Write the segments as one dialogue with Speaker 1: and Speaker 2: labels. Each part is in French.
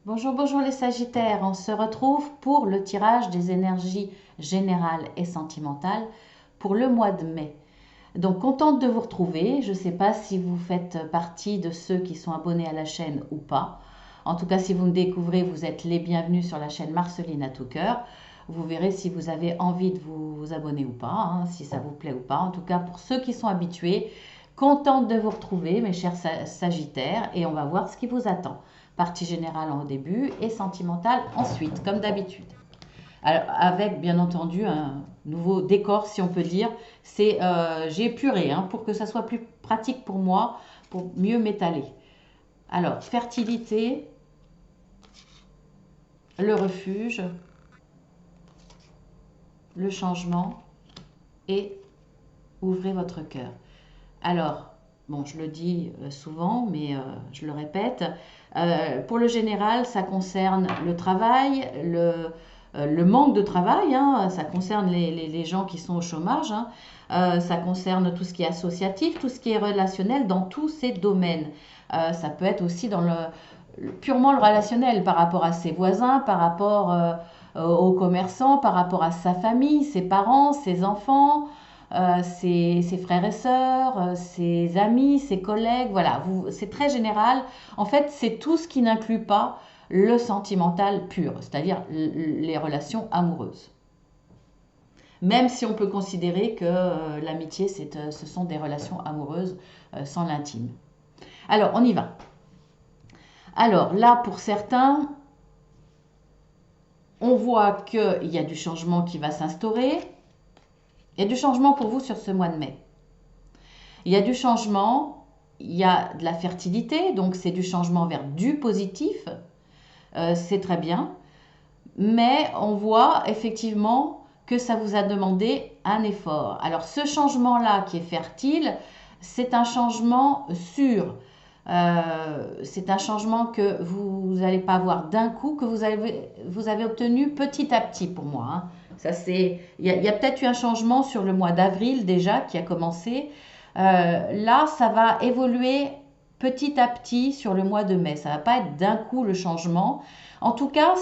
Speaker 1: Bonjour, bonjour les Sagittaires, on se retrouve pour le tirage des énergies générales et sentimentales pour le mois de mai. Donc contente de vous retrouver, je ne sais pas si vous faites partie de ceux qui sont abonnés à la chaîne ou pas. En tout cas, si vous me découvrez, vous êtes les bienvenus sur la chaîne Marceline à tout cœur. Vous verrez si vous avez envie de vous abonner ou pas, si ça vous plaît ou pas. En tout cas, pour ceux qui sont habitués, contente de vous retrouver, mes chers Sagittaires, et on va voir ce qui vous attend. Partie générale au début et sentimentale ensuite, comme d'habitude. Alors, avec bien entendu un nouveau décor, si on peut dire. J'ai épuré pour que ça soit plus pratique pour moi, pour mieux m'étaler. Alors, fertilité, le refuge, le changement et ouvrez votre cœur. Alors, bon, je le dis souvent, mais je le répète, pour le général, ça concerne le travail, le manque de travail, ça concerne les gens qui sont au chômage, ça concerne tout ce qui est associatif, tout ce qui est relationnel dans tous ces domaines. Ça peut être aussi dans purement le relationnel par rapport à ses voisins, par rapport aux commerçants, par rapport à sa famille, ses parents, ses enfants, ses frères et sœurs, ses amis, ses collègues, voilà, c'est très général. En fait, c'est tout ce qui n'inclut pas le sentimental pur, c'est-à-dire les relations amoureuses. Même si on peut considérer que l'amitié, ce sont des relations amoureuses sans l'intime. Alors, on y va. Alors là, pour certains, on voit qu'il y a du changement qui va s'instaurer. Il y a du changement pour vous sur ce mois de mai. Il y a du changement, il y a de la fertilité, donc c'est du changement vers du positif, c'est très bien. Mais on voit effectivement que ça vous a demandé un effort. Alors ce changement-là qui est fertile, c'est un changement sûr. C'est un changement que vous n'allez pas avoir d'un coup, que vous avez obtenu petit à petit pour moi. Il y a peut-être eu un changement sur le mois d'avril déjà qui a commencé. Là, ça va évoluer petit à petit sur le mois de mai. Ça va pas être d'un coup le changement. En tout cas,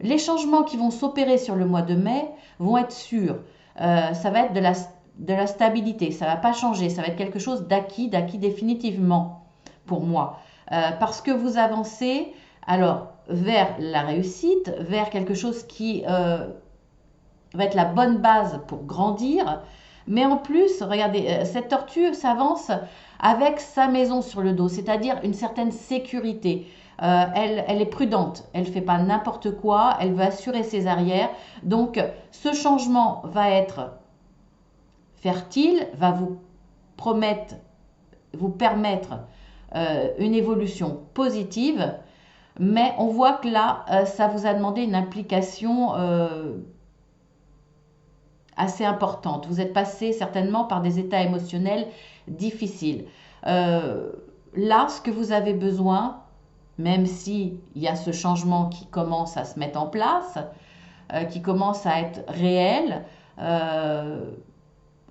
Speaker 1: les changements qui vont s'opérer sur le mois de mai vont être sûrs. Ça va être de la stabilité. Ça va pas changer. Ça va être quelque chose d'acquis définitivement pour moi. Parce que vous avancez alors vers la réussite, vers quelque chose qui va être la bonne base pour grandir. Mais en plus, regardez, cette tortue s'avance avec sa maison sur le dos, c'est-à-dire une certaine sécurité. Elle est prudente, elle ne fait pas n'importe quoi, elle veut assurer ses arrières. Donc, ce changement va être fertile, va promettre, vous permettre une évolution positive, mais on voit que là, ça vous a demandé une implication assez importante. Vous êtes passé certainement par des états émotionnels difficiles. Là, ce que vous avez besoin, même s'il y a ce changement qui commence à se mettre en place, qui commence à être réel,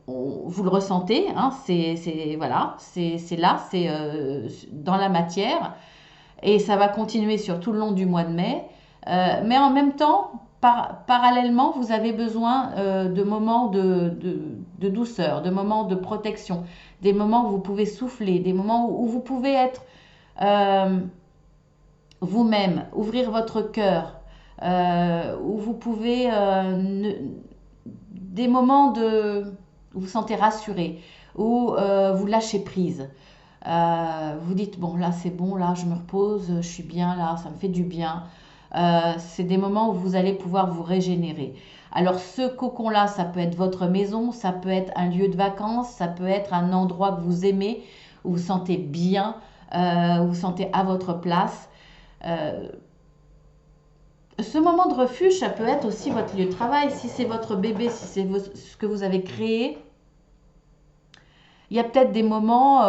Speaker 1: vous le ressentez, voilà, c'est là, c'est dans la matière, et ça va continuer sur tout le long du mois de mai. Mais en même temps, parallèlement, vous avez besoin de moments de douceur, de moments de protection, des moments où vous pouvez souffler, des moments où vous pouvez être euh, vous-même, ouvrir votre cœur, où vous pouvez des moments où vous vous sentez rassuré, où vous lâchez prise. Vous dites, bon là c'est bon, là je me repose, je suis bien là, ça me fait du bien. C'est des moments où vous allez pouvoir vous régénérer. Alors ce cocon-là, ça peut être votre maison, ça peut être un lieu de vacances, ça peut être un endroit que vous aimez, où vous vous sentez bien, où vous vous sentez à votre place. Euh, Ce moment de refuge, ça peut être aussi votre lieu de travail, si c'est votre bébé, si c'est ce que vous avez créé. Il y a peut-être des moments,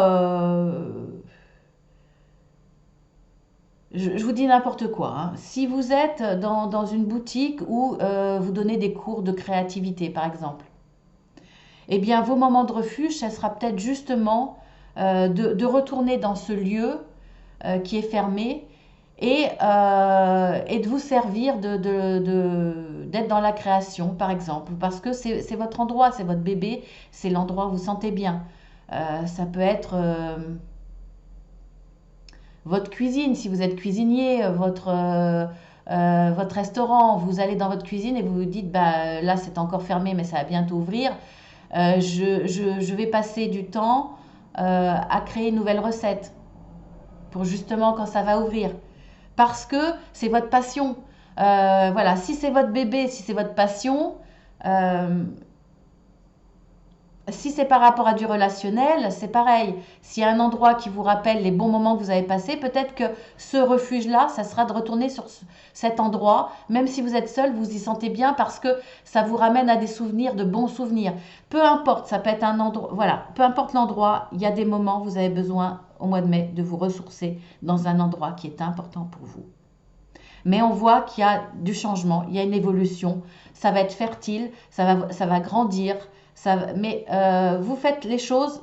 Speaker 1: je vous dis n'importe quoi, si vous êtes dans une boutique où vous donnez des cours de créativité, par exemple, eh bien vos moments de refuge, ça sera peut-être justement de retourner dans ce lieu qui est fermé et de vous servir d'être dans la création, par exemple, parce que c'est votre endroit, c'est votre bébé, c'est l'endroit où vous vous sentez bien. Ça peut être votre cuisine, si vous êtes cuisinier, votre restaurant, vous allez dans votre cuisine et vous vous dites, bah, là c'est encore fermé, mais ça va bientôt ouvrir. Je vais passer du temps à créer une nouvelle recette pour justement quand ça va ouvrir. Parce que c'est votre passion. Voilà, si c'est votre bébé, si c'est votre passion, euh, si c'est par rapport à du relationnel, c'est pareil. S'il y a un endroit qui vous rappelle les bons moments que vous avez passés, peut-être que ce refuge-là, ça sera de retourner sur cet endroit. Même si vous êtes seul, vous y sentez bien parce que ça vous ramène à des souvenirs, de bons souvenirs. Peu importe, ça peut être un endroit, voilà, peu importe l'endroit, il y a des moments où vous avez besoin au mois de mai de vous ressourcer dans un endroit qui est important pour vous. Mais on voit qu'il y a du changement, il y a une évolution, ça va être fertile, ça va grandir, mais vous faites les choses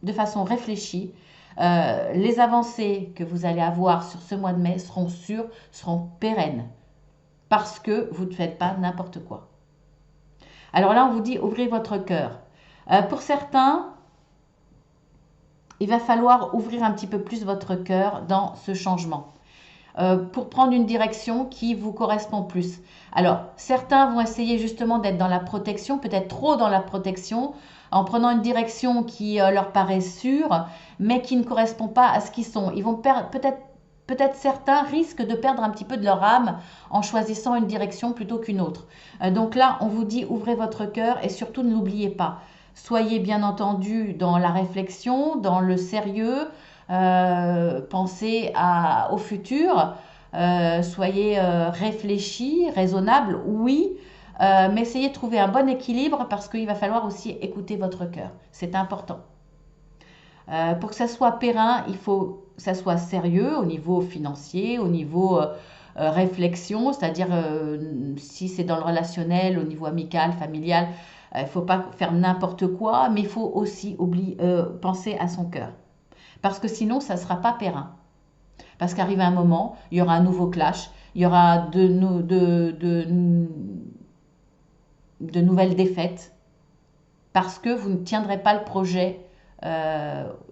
Speaker 1: de façon réfléchie. Les avancées que vous allez avoir sur ce mois de mai seront sûres, seront pérennes, parce que vous ne faites pas n'importe quoi. Alors là, on vous dit, ouvrez votre cœur. Pour certains, il va falloir ouvrir un petit peu plus votre cœur dans ce changement. Pour prendre une direction qui vous correspond plus. Alors, certains vont essayer justement d'être dans la protection, peut-être trop dans la protection, en prenant une direction qui leur paraît sûre, mais qui ne correspond pas à ce qu'ils sont. Ils vont perdre, peut-être certains risquent de perdre un petit peu de leur âme en choisissant une direction plutôt qu'une autre. Donc là, on vous dit, ouvrez votre cœur et surtout ne l'oubliez pas. Soyez bien entendu dans la réflexion, dans le sérieux, pensez au futur, soyez réfléchis, raisonnable, oui, mais essayez de trouver un bon équilibre parce qu'il va falloir aussi écouter votre cœur. C'est important. Pour que ça soit périn, il faut que ça soit sérieux au niveau financier, au niveau réflexion, c'est-à-dire si c'est dans le relationnel, au niveau amical, familial, il ne faut pas faire n'importe quoi, mais il faut aussi penser à son cœur. Parce que sinon, ça ne sera pas périn. Parce qu'arrive un moment, il y aura un nouveau clash, il y aura de nouvelles défaites, parce que vous ne tiendrez pas le projet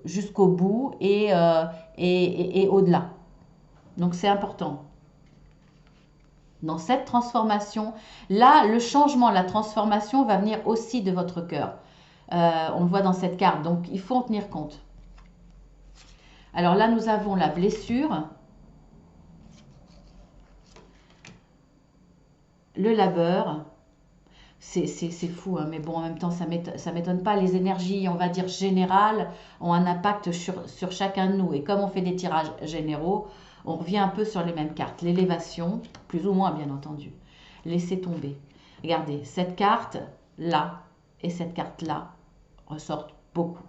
Speaker 1: jusqu'au bout et au-delà. Donc c'est important. Dans cette transformation, là, le changement, la transformation va venir aussi de votre cœur. On le voit dans cette carte, donc il faut en tenir compte. Alors là, nous avons la blessure, le labeur. C'est fou, hein, mais bon, en même temps, ça ne m'étonne pas. Les énergies, on va dire générales, ont un impact sur chacun de nous. Et comme on fait des tirages généraux, on revient un peu sur les mêmes cartes. L'élévation, plus ou moins, bien entendu. Laissez tomber. Regardez, cette carte-là et cette carte-là ressortent beaucoup.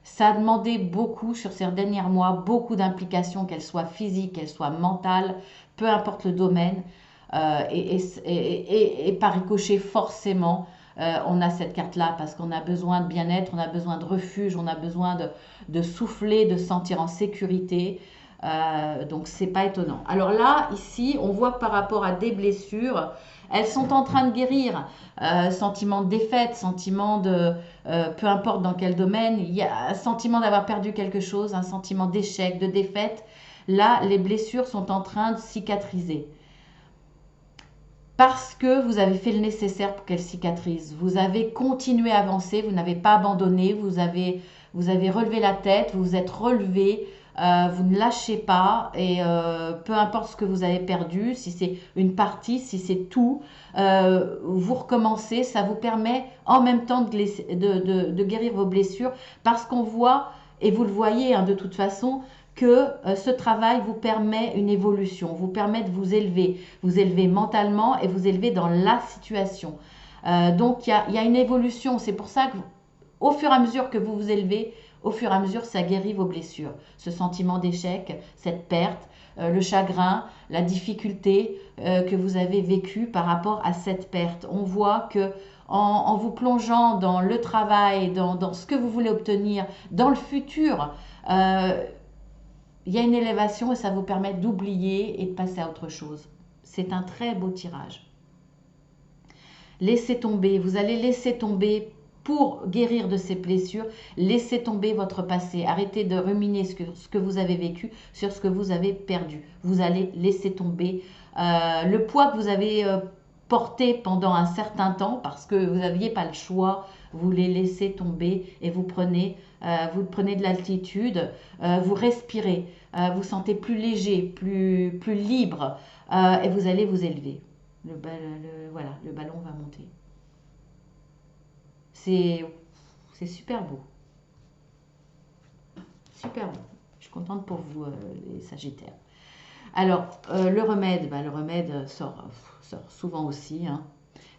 Speaker 1: Ça a demandé beaucoup sur ces derniers mois, beaucoup d'implications, qu'elles soient physiques, qu'elles soient mentales, peu importe le domaine. Et par ricochet, forcément, on a cette carte-là parce qu'on a besoin de bien-être, on a besoin de refuge, on a besoin de souffler, de se sentir en sécurité. Donc, c'est pas étonnant. Alors là, ici, on voit que par rapport à des blessures, elles sont en train de guérir. Sentiment de défaite, sentiment de... peu importe dans quel domaine, il y a un sentiment d'avoir perdu quelque chose, un sentiment d'échec, de défaite. Là, les blessures sont en train de cicatriser. Parce que vous avez fait le nécessaire pour qu'elles cicatrisent. Vous avez continué à avancer, vous n'avez pas abandonné, vous avez relevé la tête, vous vous êtes relevé, vous ne lâchez pas et peu importe ce que vous avez perdu, si c'est une partie, si c'est tout, vous recommencez, ça vous permet en même temps de guérir vos blessures parce qu'on voit, et vous le voyez hein, de toute façon, que ce travail vous permet une évolution, vous permet de vous élever mentalement et vous élever dans la situation. Donc il y a une évolution, c'est pour ça que au fur et à mesure que vous vous élevez, au fur et à mesure, ça guérit vos blessures. Ce sentiment d'échec, cette perte, le chagrin, la difficulté que vous avez vécue par rapport à cette perte. On voit que en vous plongeant dans le travail, dans ce que vous voulez obtenir, dans le futur, il y a une élévation et ça vous permet d'oublier et de passer à autre chose. C'est un très beau tirage. Laissez tomber, vous allez laisser tomber pour guérir de ces blessures, laissez tomber votre passé. Arrêtez de ruminer ce que vous avez vécu sur ce que vous avez perdu. Vous allez laisser tomber le poids que vous avez porté pendant un certain temps parce que vous n'aviez pas le choix. Vous les laissez tomber et vous prenez de l'altitude, vous respirez, vous sentez plus léger, plus libre et vous allez vous élever. Voilà, le ballon va monter. C'est super beau. Super beau. Je suis contente pour vous, les Sagittaires. Alors, le remède, le remède sort souvent aussi. Hein.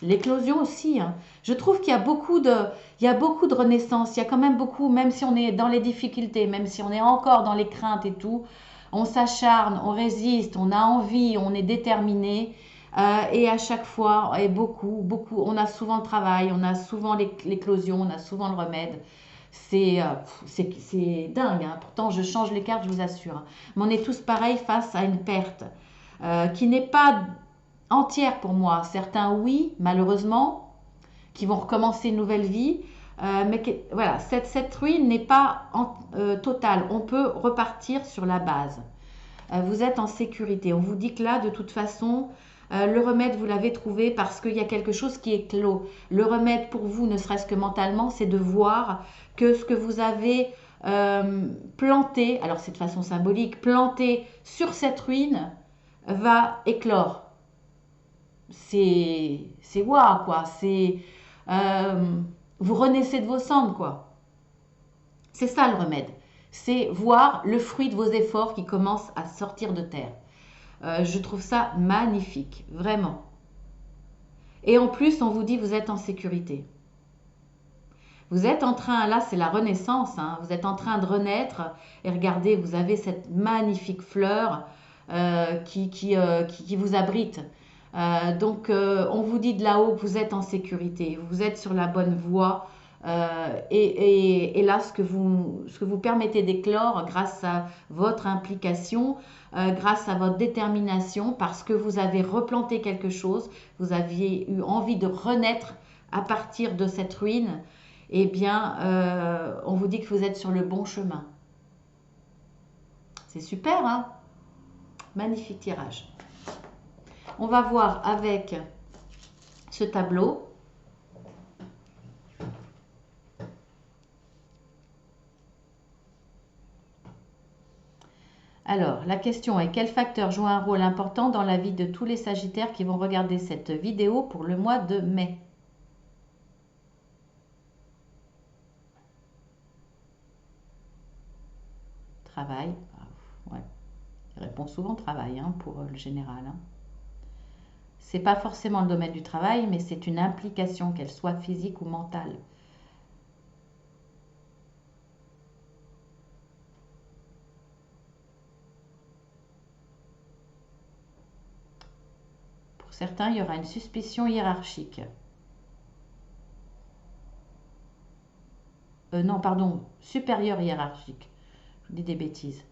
Speaker 1: L'éclosion aussi. Hein. Je trouve qu'il y a beaucoup de renaissance. Il y a quand même beaucoup, même si on est dans les difficultés, même si on est encore dans les craintes et tout, on s'acharne, on résiste, on a envie, on est déterminé. Et à chaque fois, et beaucoup, on a souvent le travail, on a souvent l'éclosion, on a souvent le remède. C'est dingue, hein. Pourtant je change les cartes, je vous assure. Mais on est tous pareils face à une perte qui n'est pas entière pour moi. Certains, oui, malheureusement, qui vont recommencer une nouvelle vie. Mais voilà, cette ruine n'est pas totale. On peut repartir sur la base. Vous êtes en sécurité. On vous dit que là, de toute façon, le remède, vous l'avez trouvé parce qu'il y a quelque chose qui est clos. Le remède pour vous, ne serait-ce que mentalement, c'est de voir que ce que vous avez planté, alors c'est de façon symbolique, planté sur cette ruine, va éclore. C'est waouh, quoi. Vous renaissez de vos cendres, quoi. C'est ça le remède. C'est voir le fruit de vos efforts qui commence à sortir de terre. Je trouve ça magnifique, vraiment. Et en plus, on vous dit vous êtes en sécurité. Vous êtes en train, là c'est la renaissance, hein, vous êtes en train de renaître et regardez, vous avez cette magnifique fleur qui vous abrite. Donc on vous dit de là-haut que vous êtes en sécurité, vous êtes sur la bonne voie. Et là, ce que vous permettez d'éclore grâce à votre implication, grâce à votre détermination, parce que vous avez replanté quelque chose, vous aviez eu envie de renaître à partir de cette ruine, eh bien, on vous dit que vous êtes sur le bon chemin. C'est super, hein? Magnifique tirage. On va voir avec ce tableau. Alors, la question est: quel facteur joue un rôle important dans la vie de tous les Sagittaires qui vont regarder cette vidéo pour le mois de mai? Travail. Ouais. Il répond souvent travail, hein, pour le général. Hein. C'est pas forcément le domaine du travail, mais c'est une implication, qu'elle soit physique ou mentale. Pour certains, il y aura une suspicion hiérarchique. Non, pardon, supérieure hiérarchique. Je vous dis des bêtises.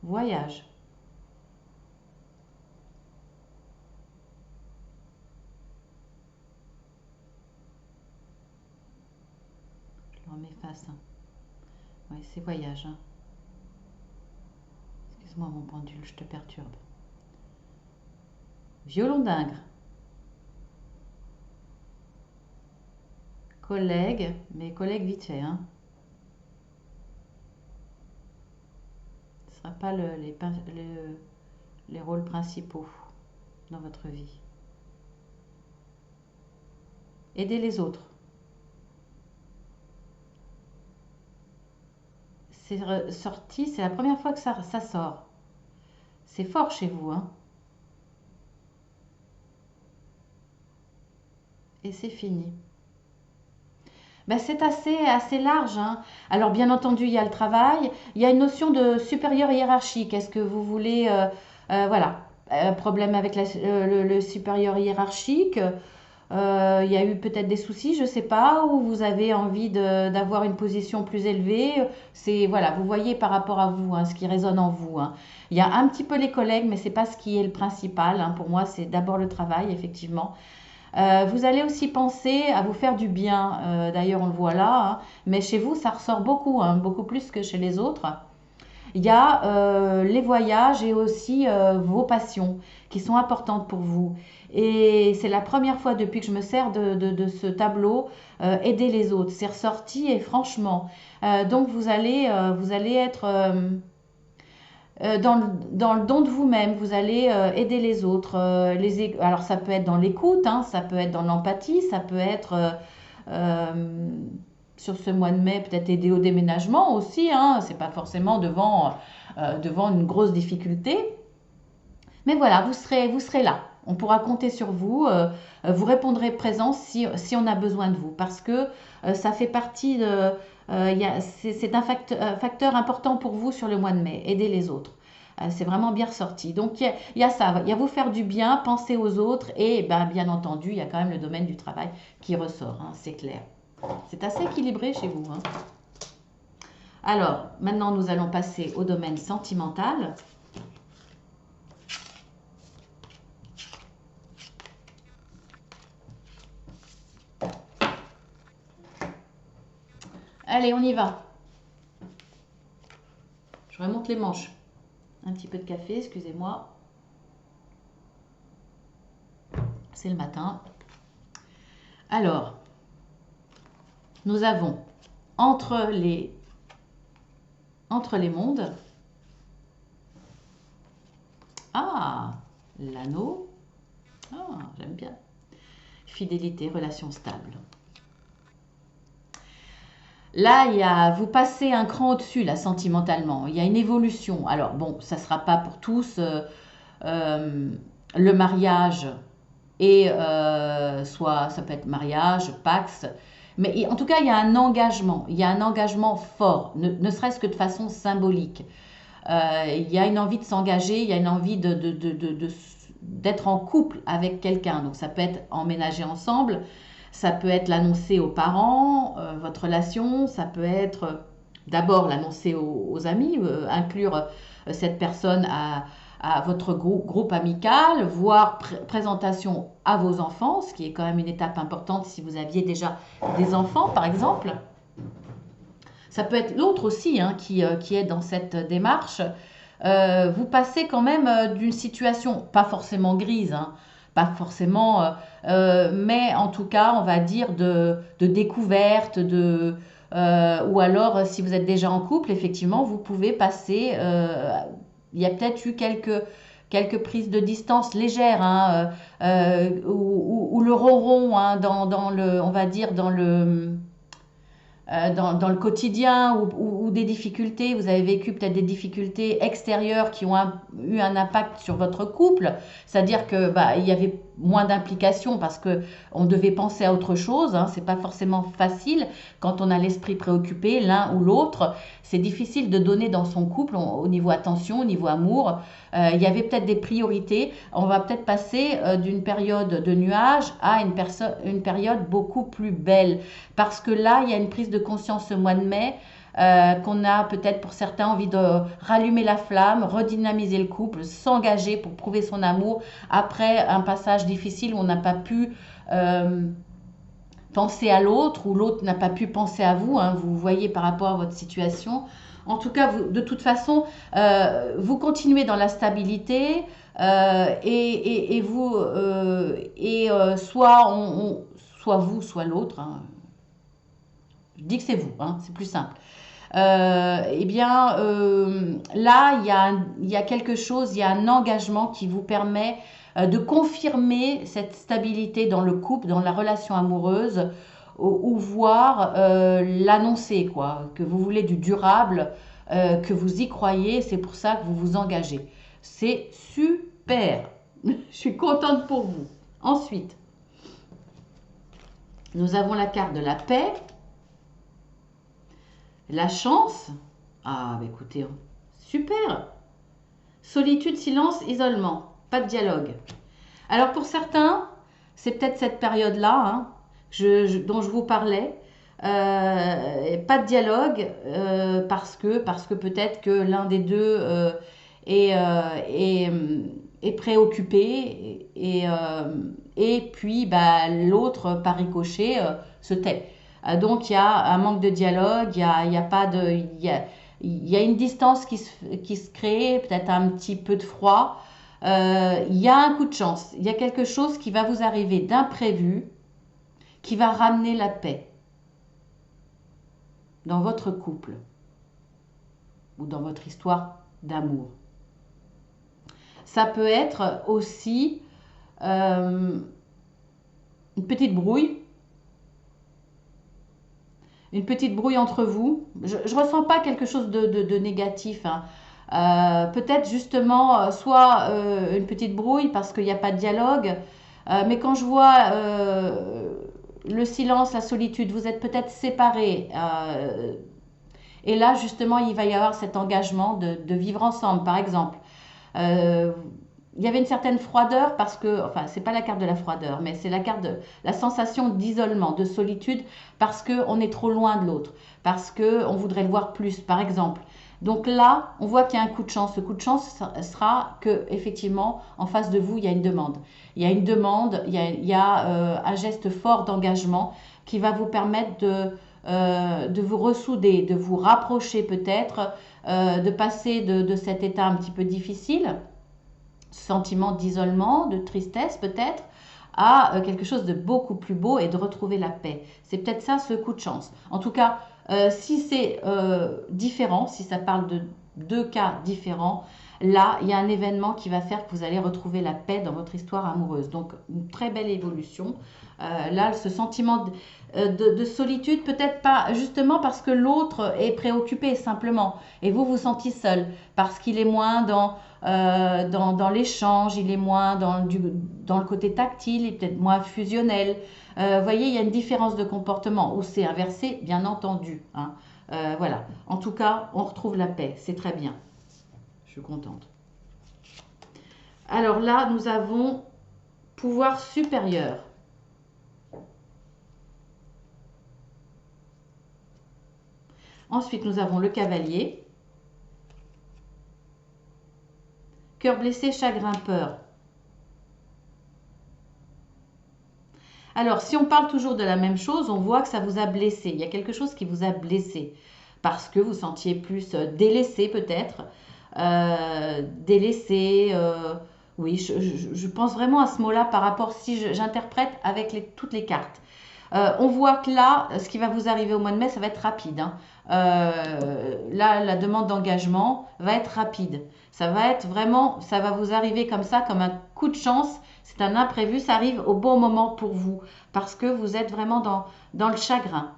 Speaker 1: Voyage. Je le remets face. Hein. Oui, c'est voyage. Hein. Excuse-moi mon pendule, je te perturbe. Violon d'Ingres. Collègue, mais collègue vite fait. Hein. Ce ne sera pas les rôles principaux dans votre vie. Aider les autres. C'est sorti, c'est la première fois que ça sort. C'est fort chez vous, hein. Et c'est fini. Ben, c'est assez large, hein. Alors, bien entendu, il y a le travail, il y a une notion de supérieur hiérarchique. Est-ce que vous voulez, voilà, problème avec le supérieur hiérarchique, il y a eu peut-être des soucis, je ne sais pas, ou vous avez envie d'avoir une position plus élevée. C'est, voilà, vous voyez par rapport à vous, hein, ce qui résonne en vous, hein. Il y a un petit peu les collègues, mais c'est pas ce qui est le principal, hein. Pour moi, c'est d'abord le travail, effectivement. Vous allez aussi penser à vous faire du bien. D'ailleurs, on le voit là, hein. Mais chez vous, ça ressort beaucoup, hein, beaucoup plus que chez les autres. Il y a les voyages et aussi vos passions qui sont importantes pour vous. Et c'est la première fois depuis que je me sers de ce tableau, aider les autres. C'est ressorti et franchement, donc vous allez être dans le don de vous-même, vous allez aider les autres. Alors ça peut être dans l'écoute, hein, ça peut être dans l'empathie, ça peut être euh, sur ce mois de mai, peut-être aider au déménagement aussi, hein, c'est pas forcément devant une grosse difficulté. Mais voilà, vous serez là. On pourra compter sur vous. Vous répondrez présent si on a besoin de vous. Parce que ça fait partie de... c'est un facteur important pour vous sur le mois de mai. Aider les autres. C'est vraiment bien ressorti. Donc il y a ça. Il y a vous faire du bien, penser aux autres. Et ben, bien entendu, il y a quand même le domaine du travail qui ressort. Hein, c'est clair. C'est assez équilibré chez vous. Hein. Alors, maintenant, nous allons passer au domaine sentimental. Allez, on y va. Je remonte les manches. Un petit peu de café, excusez-moi. C'est le matin. Alors, nous avons entre les mondes. Ah, l'anneau. Ah, j'aime bien. Fidélité, relation stable. Là, vous passez un cran au-dessus, là, sentimentalement. Il y a une évolution. Alors, bon, ça ne sera pas pour tous euh, le mariage et soit ça peut être mariage, Pax. Mais en tout cas, il y a un engagement. Il y a un engagement fort, ne serait-ce que de façon symbolique. Il y a une envie de s'engager, il y a une envie d'être en couple avec quelqu'un. Donc, ça peut être emménager ensemble. Ça peut être l'annoncer aux parents, votre relation, ça peut être d'abord l'annoncer aux amis, inclure cette personne à votre groupe amical, voire présentation à vos enfants, ce qui est quand même une étape importante si vous aviez déjà des enfants, par exemple. Ça peut être l'autre aussi hein, qui est dans cette démarche. Vous passez quand même d'une situation pas forcément grise, hein, pas forcément, mais en tout cas, on va dire de découverte, ou alors si vous êtes déjà en couple, effectivement, vous pouvez passer. Il y a peut-être eu quelques prises de distance légères, hein, ou le ronron, hein, dans le, on va dire dans le quotidien ou des difficultés, vous avez vécu peut-être des difficultés extérieures qui ont eu un impact sur votre couple, c'est-à-dire que bah, il y avait moins d'implication parce que on devait penser à autre chose, hein, c'est pas forcément facile quand on a l'esprit préoccupé l'un ou l'autre, c'est difficile de donner dans son couple au niveau attention, au niveau amour, il y avait peut-être des priorités, on va peut-être passer d'une période de nuage à une période beaucoup plus belle parce que là, il y a une prise de conscience ce mois de mai qu'on a peut-être pour certains envie de rallumer la flamme, redynamiser le couple, s'engager pour prouver son amour après un passage difficile où on n'a pas pu penser à l'autre ou l'autre n'a pas pu penser à vous, hein, vous voyez par rapport à votre situation. En tout cas, de toute façon, vous continuez dans la stabilité et vous, soit vous, soit l'autre, hein, je dis que c'est vous, hein, c'est plus simple. Eh bien, là, il y a quelque chose, il y a un engagement qui vous permet de confirmer cette stabilité dans le couple, dans la relation amoureuse, ou voir l'annoncer, quoi, que vous voulez du durable, que vous y croyez, c'est pour ça que vous vous engagez. C'est super. Je suis contente pour vous. Ensuite, nous avons la carte de la paix. La chance. Ah, bah écoutez, super. Solitude, silence, isolement. Pas de dialogue. Alors pour certains, c'est peut-être cette période-là hein, dont je vous parlais. Pas de dialogue parce que peut-être que l'un des deux est préoccupé et puis bah, l'autre par ricochet se tait. Donc il y a un manque de dialogue, il y a pas de, il y a une distance qui se crée, peut-être un petit peu de froid. Il y a un coup de chance, il y a quelque chose qui va vous arriver d'imprévu, qui va ramener la paix dans votre couple ou dans votre histoire d'amour. Ça peut être aussi une petite brouille entre vous. Je ne ressens pas quelque chose de négatif. Hein. Peut-être justement soit une petite brouille parce qu'il n'y a pas de dialogue. Mais quand je vois le silence, la solitude, vous êtes peut-être séparés. Et là, justement, il va y avoir cet engagement de vivre ensemble, par exemple. Euh, il y avait une certaine froideur parce que, enfin, c'est pas la carte de la froideur, mais c'est la carte de la sensation d'isolement, de solitude, parce qu'on est trop loin de l'autre, parce qu'on voudrait le voir plus, par exemple. Donc là, on voit qu'il y a un coup de chance. Ce coup de chance sera que, effectivement, en face de vous, il y a une demande. Il y a une demande, il y a un geste fort d'engagement qui va vous permettre de vous ressouder, de vous rapprocher peut-être, de passer de cet état un petit peu difficile, sentiment d'isolement, de tristesse peut-être, à quelque chose de beaucoup plus beau et de retrouver la paix. C'est peut-être ça ce coup de chance. En tout cas, si c'est différent, si ça parle de deux cas différents, là, il y a un événement qui va faire que vous allez retrouver la paix dans votre histoire amoureuse. Donc, une très belle évolution. Là, ce sentiment de solitude, peut-être pas justement parce que l'autre est préoccupé simplement. Et vous vous sentez seul parce qu'il est moins dans l'échange, il est moins dans le côté tactile, il est peut-être moins fusionnel. Vous voyez, il y a une différence de comportement où c'est inversé, bien entendu. Hein. Voilà. En tout cas, on retrouve la paix. C'est très bien. Je suis contente. Alors là, nous avons pouvoir supérieur. Ensuite, nous avons le cavalier. Cœur blessé, chagrin, peur. Alors, si on parle toujours de la même chose, on voit que ça vous a blessé. Il y a quelque chose qui vous a blessé parce que vous sentiez plus délaissé peut-être. Délaissé, oui, je pense vraiment à ce mot-là par rapport si j'interprète avec toutes les cartes. On voit que là, ce qui va vous arriver au mois de mai, ça va être rapide. Hein. Là, la demande d'engagement va être rapide. Ça va être vraiment, ça va vous arriver comme ça, comme un coup de chance. C'est un imprévu, ça arrive au bon moment pour vous, parce que vous êtes vraiment dans le chagrin.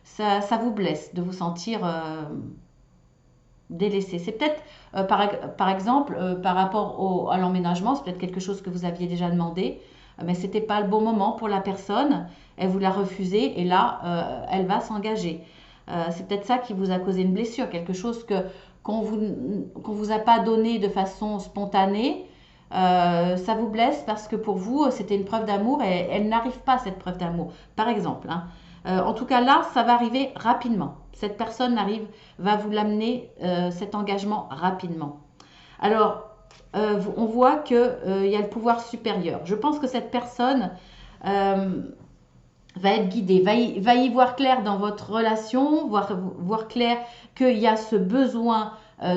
Speaker 1: Ça vous blesse de vous sentir délaissé. C'est peut-être, par exemple, par rapport à l'emménagement, c'est peut-être quelque chose que vous aviez déjà demandé, mais ce n'était pas le bon moment pour la personne. Elle vous l'a refusé et là, elle va s'engager. C'est peut-être ça qui vous a causé une blessure, quelque chose qu'on vous a pas donné de façon spontanée. Ça vous blesse parce que pour vous, c'était une preuve d'amour et elle n'arrive pas cette preuve d'amour, par exemple. Hein. En tout cas, là, ça va arriver rapidement. Cette personne va vous l'amener, cet engagement rapidement. Alors, on voit qu'il y a le pouvoir supérieur. Je pense que cette personne va être guidée, va y voir clair dans votre relation, voir clair qu'il y a ce besoin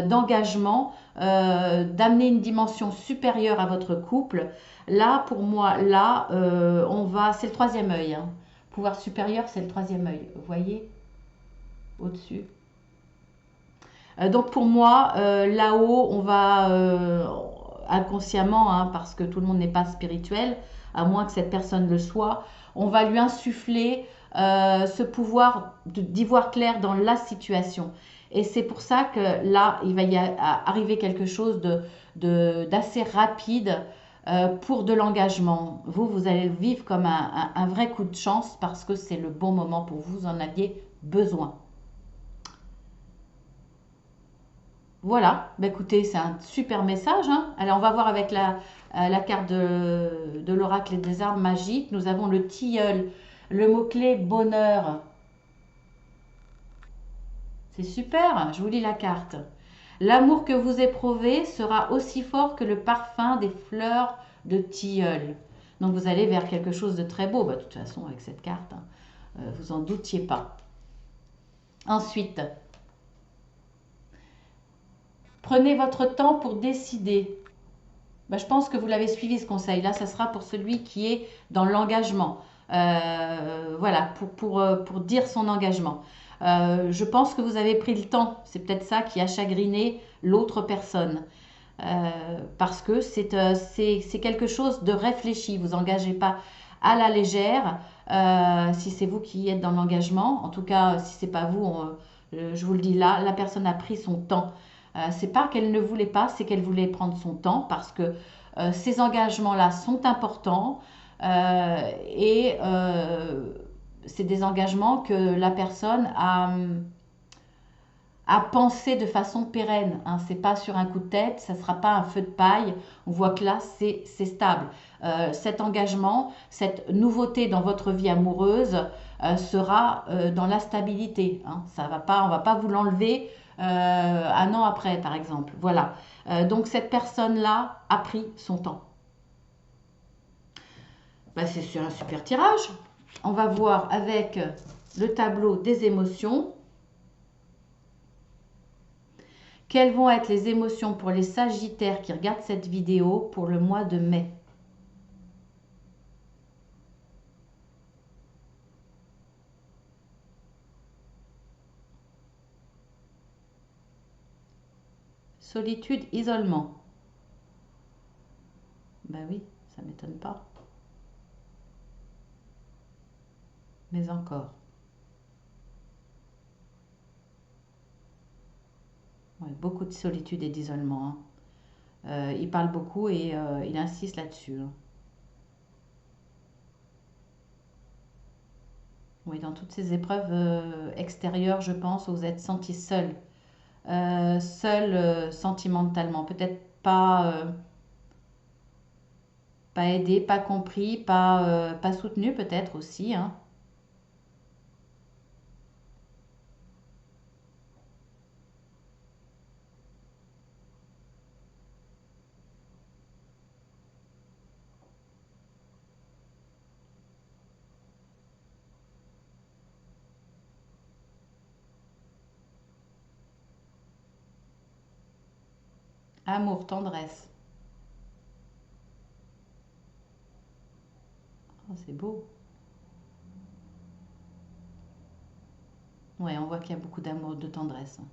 Speaker 1: d'engagement, d'amener une dimension supérieure à votre couple. Là, pour moi, là, c'est le troisième œil. Hein. Pouvoir supérieur, c'est le troisième œil. Vous voyez, au-dessus. Donc pour moi, là-haut, on va inconsciemment, hein, parce que tout le monde n'est pas spirituel, à moins que cette personne le soit, on va lui insuffler ce pouvoir d'y voir clair dans la situation. Et c'est pour ça que là, il va y arriver quelque chose d'assez rapide pour de l'engagement. Vous allez le vivre comme un vrai coup de chance parce que c'est le bon moment pour vous, vous en aviez besoin. Voilà, bah, écoutez, c'est un super message, hein. Allez, on va voir avec la carte de l'oracle et des arbres magiques. Nous avons le tilleul, le mot-clé bonheur. C'est super, je vous lis la carte. L'amour que vous éprouvez sera aussi fort que le parfum des fleurs de tilleul. Donc vous allez vers quelque chose de très beau, bah, de toute façon avec cette carte, hein. Vous en doutiez pas. Ensuite, prenez votre temps pour décider. Bah, je pense que vous l'avez suivi ce conseil. Là, ça sera pour celui qui est dans l'engagement. Voilà, pour dire son engagement. Je pense que vous avez pris le temps. C'est peut-être ça qui a chagriné l'autre personne. Parce que c'est quelque chose de réfléchi. Vous engagez pas à la légère. Si c'est vous qui êtes dans l'engagement, en tout cas, si c'est pas vous, je vous le dis là, la personne a pris son temps. C'est pas qu'elle ne voulait pas, c'est qu'elle voulait prendre son temps parce que ces engagements-là sont importants et c'est des engagements que la personne a pensé de façon pérenne, hein. C'est pas sur un coup de tête, ça sera pas un feu de paille. On voit que là, c'est stable. Cet engagement, cette nouveauté dans votre vie amoureuse sera dans la stabilité, hein. Ça va pas, on va pas vous l'enlever un an après, par exemple. Voilà. Donc cette personne-là a pris son temps. Ben, c'est sur un super tirage. On va voir avec le tableau des émotions. Quelles vont être les émotions pour les Sagittaires qui regardent cette vidéo pour le mois de mai? Solitude, isolement. Ben oui, ça ne m'étonne pas. Mais encore. Ouais, beaucoup de solitude et d'isolement, hein. Il parle beaucoup et il insiste là-dessus, hein. Oui, dans toutes ces épreuves extérieures, je pense, vous êtes senti seul. Seul sentimentalement. Peut-être pas aidé, pas compris, pas soutenu peut-être aussi, hein. Amour, tendresse. Oh, c'est beau. Ouais, on voit qu'il y a beaucoup d'amour, de tendresse, hein.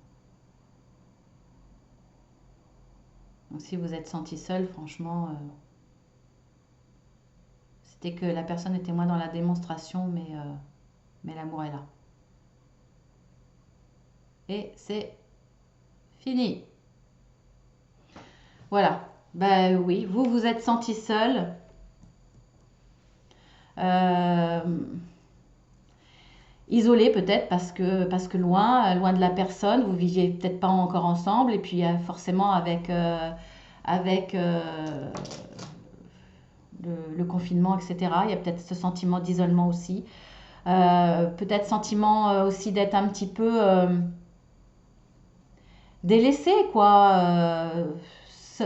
Speaker 1: Donc si vous êtes senti seul, franchement, c'était que la personne était moins dans la démonstration, mais l'amour est là. Et c'est fini. Voilà. Ben oui, vous êtes senti seul. Euh, Isolé peut-être parce que loin de la personne, vous viviez peut-être pas encore ensemble et puis forcément avec le confinement, etc. Il y a peut-être ce sentiment d'isolement aussi. Peut-être sentiment aussi d'être un petit peu délaissé, quoi.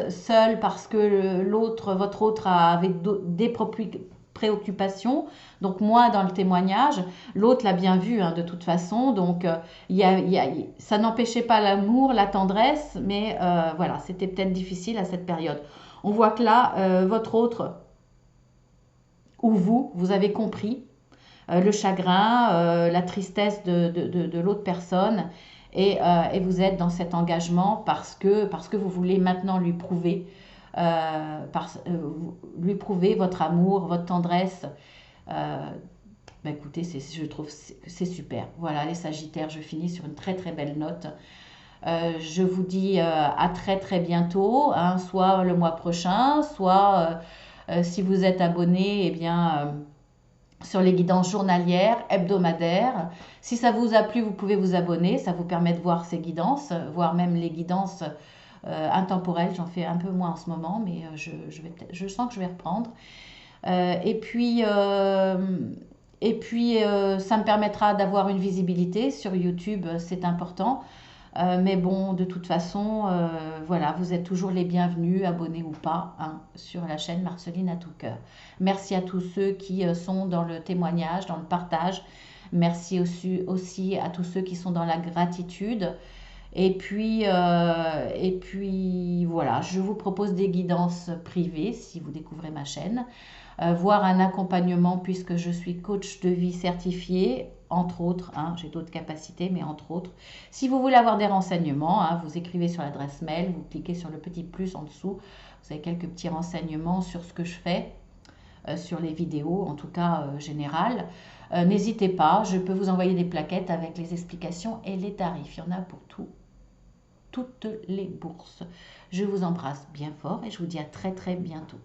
Speaker 1: Seul parce que votre autre avait des préoccupations, donc moi dans le témoignage, l'autre l'a bien vu, hein, de toute façon, donc ça n'empêchait pas l'amour, la tendresse, mais voilà, c'était peut-être difficile à cette période. On voit que là, votre autre ou vous avez compris le chagrin, la tristesse de l'autre personne et vous êtes dans cet engagement parce que vous voulez maintenant lui prouver votre amour, votre tendresse. Euh, Bah écoutez, je trouve que c'est super. Voilà, les Sagittaires, je finis sur une très très belle note. Je vous dis à très très bientôt, hein, soit le mois prochain, soit si vous êtes abonné, eh bien sur les guidances journalières, hebdomadaires. Si ça vous a plu, vous pouvez vous abonner. Ça vous permet de voir ces guidances, voire même les guidances intemporelles. J'en fais un peu moins en ce moment, mais je sens que je vais reprendre. Ça me permettra d'avoir une visibilité sur YouTube, c'est important. Mais bon, de toute façon, voilà, vous êtes toujours les bienvenus, abonnés ou pas, hein, sur la chaîne Marceline à tout cœur. Merci à tous ceux qui sont dans le témoignage, dans le partage. Merci aussi à tous ceux qui sont dans la gratitude. Et puis voilà, je vous propose des guidances privées si vous découvrez ma chaîne, voire un accompagnement puisque je suis coach de vie certifié, entre autres, hein, j'ai d'autres capacités, mais entre autres. Si vous voulez avoir des renseignements, hein, vous écrivez sur l'adresse mail, vous cliquez sur le petit plus en dessous, vous avez quelques petits renseignements sur ce que je fais, sur les vidéos, en tout cas générales. N'hésitez pas, je peux vous envoyer des plaquettes avec les explications et les tarifs. Il y en a pour toutes les bourses. Je vous embrasse bien fort et je vous dis à très très bientôt.